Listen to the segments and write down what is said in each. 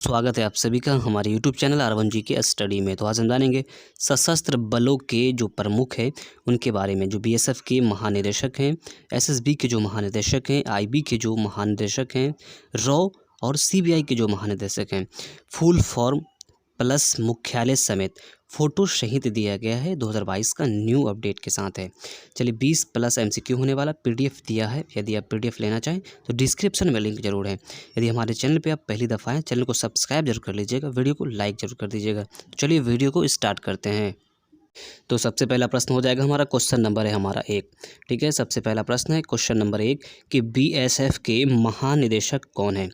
स्वागत है आप सभी का हमारे YouTube चैनल R1G के स्टडी में। तो आज हम जानेंगे सशस्त्र बलों के जो प्रमुख हैं उनके बारे में, जो BSF के महानिदेशक हैं, SSB के जो महानिदेशक हैं, IB के जो महानिदेशक हैं, रॉ और CBI के जो महानिदेशक हैं। फुल फॉर्म प्लस मुख्यालय समेत फ़ोटो सहित दिया गया है। 2022 का न्यू अपडेट के साथ है। चलिए 20 प्लस MCQ होने वाला PDF दिया है। यदि आप PDF लेना चाहें तो डिस्क्रिप्शन में लिंक जरूर है। यदि हमारे चैनल पे आप पहली दफ़ा हैं, चैनल को सब्सक्राइब जरूर कर लीजिएगा, वीडियो को लाइक जरूर कर दीजिएगा। तो चलिए वीडियो को स्टार्ट करते हैं। तो सबसे पहला प्रश्न हो जाएगा हमारा, क्वेश्चन नंबर है हमारा 1। ठीक है, सबसे पहला प्रश्न है क्वेश्चन नंबर 1 कि BSF के महानिदेशक कौन है।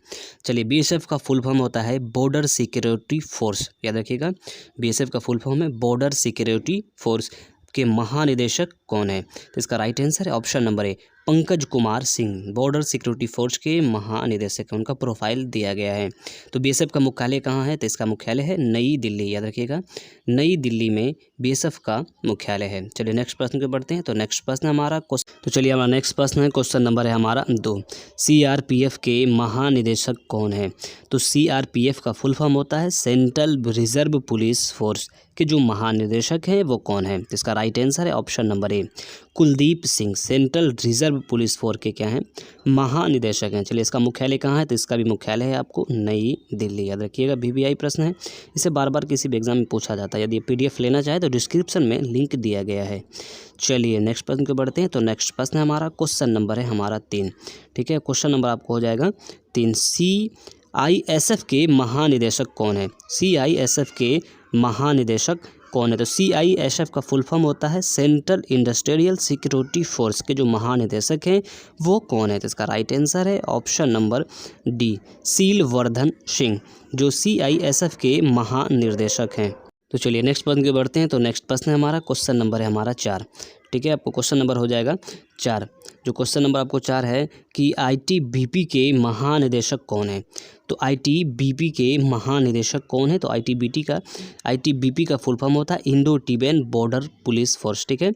चलिए BSF का फुल फॉर्म होता है बॉर्डर सिक्योरिटी फोर्स। याद रखिएगा, BSF का फुल फॉर्म है बॉर्डर सिक्योरिटी फोर्स के महानिदेशक कौन है। तो इसका राइट आंसर है ऑप्शन नंबर ए, Pankaj Kumar Singh. Border security force के महानिदेशक, उनका प्रोफाइल दिया गया है। तो BSF का मुख्यालय कहाँ है, तो इसका मुख्यालय है नई दिल्ली। याद रखिएगा, नई दिल्ली में BSF का मुख्यालय है। चलिए नेक्स्ट प्रश्न पे बढ़ते हैं। तो नेक्स्ट प्रश्न हमारा तो चलिए हमारा नेक्स्ट प्रश्न है, क्वेश्चन नंबर है हमारा 2। CRPF के महानिदेशक कौन है। तो CRPF का फुल फॉर्म होता है सेंट्रल रिजर्व पुलिस फोर्स के जो महानिदेशक हैं वो कौन है। तो इसका राइट आंसर है ऑप्शन नंबर ए, Kuldeep Singh. Central reserve police force के क्या हैं, महानिदेशक हैं। चलिए इसका मुख्यालय कहाँ है, तो इसका भी मुख्यालय है आपको नई दिल्ली। याद रखिएगा, BBI प्रश्न है, इसे बार बार किसी भी एग्जाम में पूछा जाता है। यदि PDF लेना चाहे तो डिस्क्रिप्शन में लिंक दिया गया है। चलिए नेक्स्ट प्रश्न पे बढ़ते हैं। तो नेक्स्ट प्रश्न है हमारा, क्वेश्चन नंबर है हमारा 3। ठीक है, क्वेश्चन नंबर आपको हो जाएगा 3। CISF के महानिदेशक कौन है। CISF के महानिदेशक कौन है। तो CISF का फुल फॉर्म होता है सेंट्रल इंडस्ट्रियल सिक्योरिटी फोर्स के जो महानिदेशक हैं वो कौन है। तो इसका राइट आंसर है option number D, Sheelvardhan Singh, जो CISF के महानिदेशक हैं। तो चलिए नेक्स्ट प्रश्न के बढ़ते हैं। तो नेक्स्ट प्रश्न है हमारा, क्वेश्चन नंबर है हमारा 4। ठीक है, आपको क्वेश्चन नंबर हो जाएगा 4। जो क्वेश्चन नंबर आपको 4 है कि ITBP के महानिदेशक कौन है। तो ITBP के महानिदेशक कौन है। तो ITBP का फुल फॉर्म होता है Indo Tibetan border police force. ठीक है,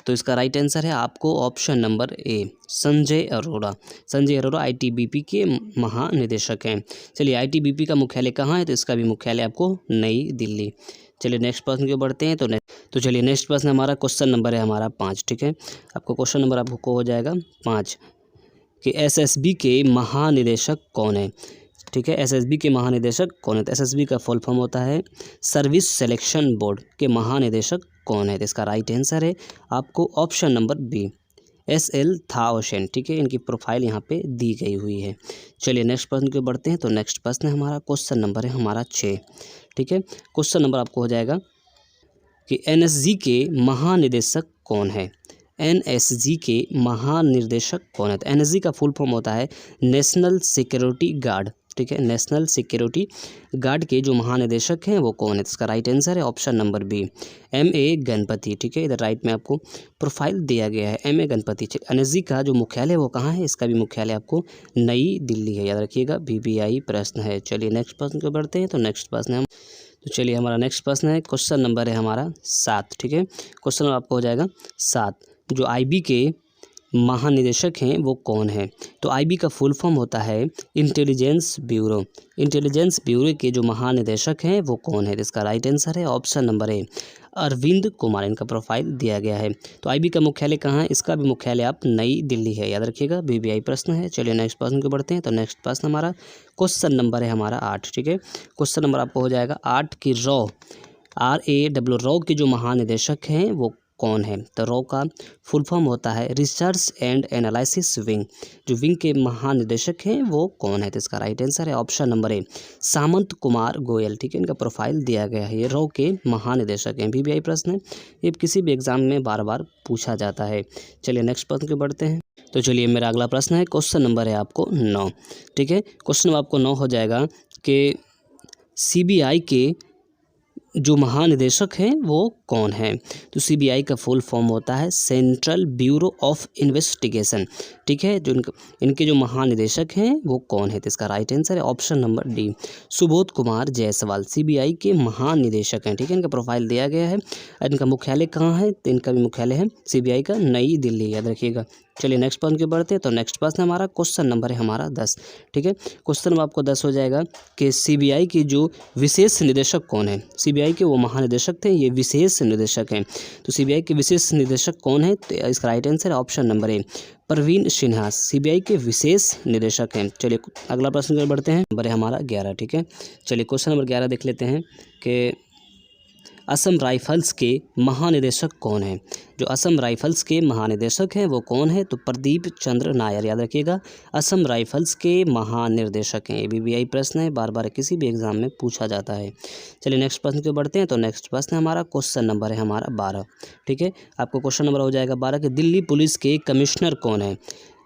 तो इसका राइट आंसर है आपको ऑप्शन नंबर ए, संजय अरोड़ा। संजय अरोड़ा ITBP के महानिदेशक हैं। चलिए ITBP का मुख्यालय कहाँ है, तो इसका भी मुख्यालय आपको नई दिल्ली। चलिए नेक्स्ट प्रश्न की ओर बढ़ते हैं। तो चलिए नेक्स्ट प्रश्न हमारा क्वेश्चन नंबर है हमारा 5। ठीक है, आपको क्वेश्चन नंबर आपको हो जाएगा 5 कि SSB के महानिदेशक कौन है। ठीक है, SSB के महानिदेशक कौन है। तो SSB का फुल फॉर्म होता है सर्विस सिलेक्शन बोर्ड के महानिदेशक कौन है। तो इसका राइट आंसर है आपको option number B, SL thousand. ठीक है, इनकी प्रोफाइल यहाँ पे दी गई हुई है। चलिए नेक्स्ट प्रश्न के बढ़ते हैं। तो नेक्स्ट प्रश्न है हमारा, क्वेश्चन नंबर है हमारा 6। ठीक है, क्वेश्चन नंबर आपको हो जाएगा कि NSG के महानिदेशक कौन है। NSG के महानिदेशक कौन है। तो NSG का फुल फॉर्म होता है नेशनल सिक्योरिटी गार्ड। ठीक है, नेशनल सिक्योरिटी गार्ड के जो महानिदेशक हैं वो कौन है। तो इसका राइट आंसर है option number B, MA Ganapati. ठीक है, इधर राइट में आपको प्रोफाइल दिया गया है MA गणपति। NSG का जो मुख्यालय वो कहाँ है, इसका भी मुख्यालय आपको नई दिल्ली है। याद रखिएगा, BBI प्रश्न है। चलिए नेक्स्ट प्रश्न को बढ़ते हैं। तो नेक्स्ट प्रश्न है, तो चलिए हमारा नेक्स्ट प्रश्न है, क्वेश्चन नंबर है हमारा 7। ठीक है, क्वेश्चन आपको हो जाएगा 7। जो IB के महानिदेशक हैं वो कौन है। तो IB का फुल फॉर्म होता है इंटेलिजेंस ब्यूरो। इंटेलिजेंस ब्यूरो के जो महानिदेशक हैं वो कौन है। इसका राइट आंसर है option number A, Arvind Kumar. इनका प्रोफाइल दिया गया है। तो IB का मुख्यालय कहाँ है, इसका भी मुख्यालय आप नई दिल्ली है। याद रखिएगा, BBI प्रश्न है। चलिए नेक्स्ट प्रश्न को बढ़ते हैं। तो नेक्स्ट प्रश्न हमारा क्वेश्चन नंबर है हमारा 8। ठीक है, क्वेश्चन नंबर आपको हो जाएगा 8 की RAW के जो महानिदेशक हैं वो कौन है। तो रॉ का फुल फॉर्म होता है रिसर्च एंड एनालिसिस विंग। जो विंग के महानिदेशक हैं वो कौन है। तो इसका राइट आंसर है ऑप्शन नंबर ए, सामंत कुमार गोयल। ठीक है, इनका प्रोफाइल दिया गया है। ये रॉ के महानिदेशक हैं। BBI प्रश्न है, ये किसी भी एग्जाम में बार बार पूछा जाता है। चलिए नेक्स्ट प्रश्न के बढ़ते हैं। तो चलिए मेरा अगला प्रश्न है, क्वेश्चन नंबर है आपको 9। ठीक है, क्वेश्चन आपको 9 हो जाएगा कि CBI के जो महानिदेशक हैं वो कौन है। तो CBI का फुल फॉर्म होता है सेंट्रल ब्यूरो ऑफ इन्वेस्टिगेशन। ठीक है, जो इनके जो महानिदेशक हैं वो कौन है। तो इसका राइट आंसर है option number D, Subodh Kumar Jaiswal. CBI के महानिदेशक हैं। ठीक है, इनका प्रोफाइल दिया गया है। इनका मुख्यालय कहाँ है, तो इनका भी मुख्यालय है CBI का नई दिल्ली। याद रखिएगा, चलिए नेक्स्ट प्रश्न के बढ़ते हैं। तो नेक्स्ट प्रश्न हमारा क्वेश्चन नंबर है हमारा 10। ठीक है, क्वेश्चन में आपको 10 हो जाएगा कि सीबीआई के जो विशेष निदेशक कौन है। सीबीआई के वो महानिदेशक थे, ये विशेष निदेशक हैं। तो सीबीआई के विशेष निदेशक कौन है, तो इसका राइट आंसर है ऑप्शन नंबर ए, परवीन सिन्हा सीबीआई के विशेष निदेशक हैं। चलिए अगला प्रश्न की ओर बढ़ते हैं, नंबर है हमारा 11। ठीक है, चलिए क्वेश्चन नंबर 11 देख लेते हैं कि असम राइफल्स के महानिदेशक कौन हैं। जो असम राइफल्स के महानिदेशक हैं वो कौन है, तो प्रदीप चंद्र नायर, याद रखिएगा, असम राइफल्स के महानिर्देशक हैं। ये बीबीआई प्रश्न है, बार बार किसी भी एग्जाम में पूछा जाता है। चलिए नेक्स्ट प्रश्न की बढ़ते हैं। तो नेक्स्ट प्रश्न हमारा क्वेश्चन नंबर है हमारा 12। ठीक है, आपको क्वेश्चन नंबर हो जाएगा 12 कि दिल्ली पुलिस के कमिश्नर कौन है।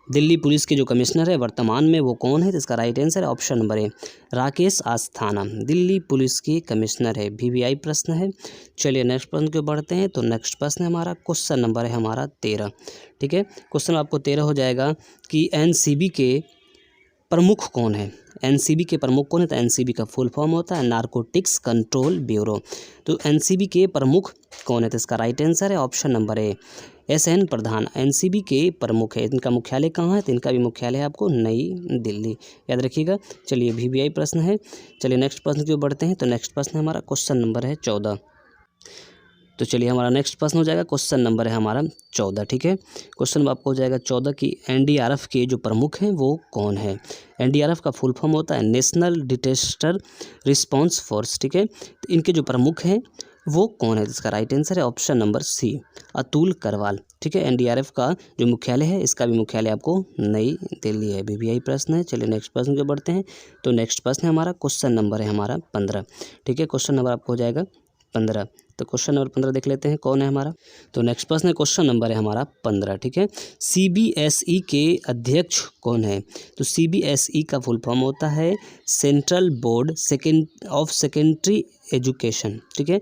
दिल्ली पुलिस के जो कमिश्नर है वर्तमान में वो कौन है, तो इसका राइट आंसर है ऑप्शन नंबर ए, राकेश अस्थाना दिल्ली पुलिस के कमिश्नर है। बीबीआई प्रश्न है। चलिए नेक्स्ट प्रश्न को बढ़ते हैं। तो नेक्स्ट प्रश्न हमारा क्वेश्चन नंबर है हमारा 13। ठीक है, क्वेश्चन आपको 13 हो जाएगा कि एनसीबी के प्रमुख कौन है। एनसीबी के प्रमुख कौन है, तो एनसीबी का फुल फॉर्म होता है नारकोटिक्स कंट्रोल ब्यूरो। तो एनसीबी के प्रमुख कौन है, तो इसका राइट आंसर है option number A, SN Pradhan NCB के प्रमुख है। इनका मुख्यालय कहाँ है, तो इनका भी मुख्यालय है आपको नई दिल्ली, याद रखिएगा। चलिए बीबीआई प्रश्न है। चलिए नेक्स्ट प्रश्न की ओर बढ़ते हैं। तो नेक्स्ट प्रश्न हमारा क्वेश्चन नंबर है 14। तो चलिए हमारा नेक्स्ट प्रश्न हो जाएगा, क्वेश्चन नंबर है हमारा 14। ठीक है, क्वेश्चन आपको हो जाएगा 14 की एनडीआरएफ के जो प्रमुख हैं वो कौन है। एनडीआरएफ का फुल फॉर्म होता है नेशनल डिजास्टर रिस्पांस फोर्स। ठीक है, तो इनके जो प्रमुख हैं वो कौन है, इसका राइट आंसर है option number C, Atul Karwal. ठीक है, एनडीआरएफ का जो मुख्यालय है इसका भी मुख्यालय आपको नई दिल्ली है। बीबीआई प्रश्न है। चलिए नेक्स्ट प्रश्न को बढ़ते हैं। तो नेक्स्ट प्रश्न है हमारा क्वेश्चन नंबर है हमारा 15। ठीक है, क्वेश्चन नंबर आपको हो जाएगा 15। तो क्वेश्चन नंबर 15 देख लेते हैं कौन है हमारा। तो नेक्स्ट प्रश्न है, क्वेश्चन नंबर है हमारा 15। ठीक है, सीबीएसई के अध्यक्ष कौन है। तो सीबीएसई का फुल फॉर्म होता है central board of secondary education. ठीक है,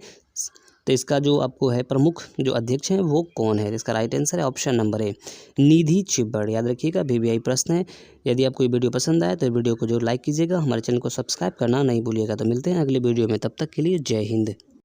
तो इसका जो आपको है प्रमुख जो अध्यक्ष हैं वो कौन है, इसका राइट आंसर है ऑप्शन नंबर ए, निधि चिब्बड़, याद रखिएगा। बीबीआई प्रश्न है। यदि आपको ये वीडियो पसंद आए तो वीडियो को जो लाइक कीजिएगा, हमारे चैनल को सब्सक्राइब करना नहीं भूलिएगा। तो मिलते हैं अगले वीडियो में, तब तक के लिए जय हिंद।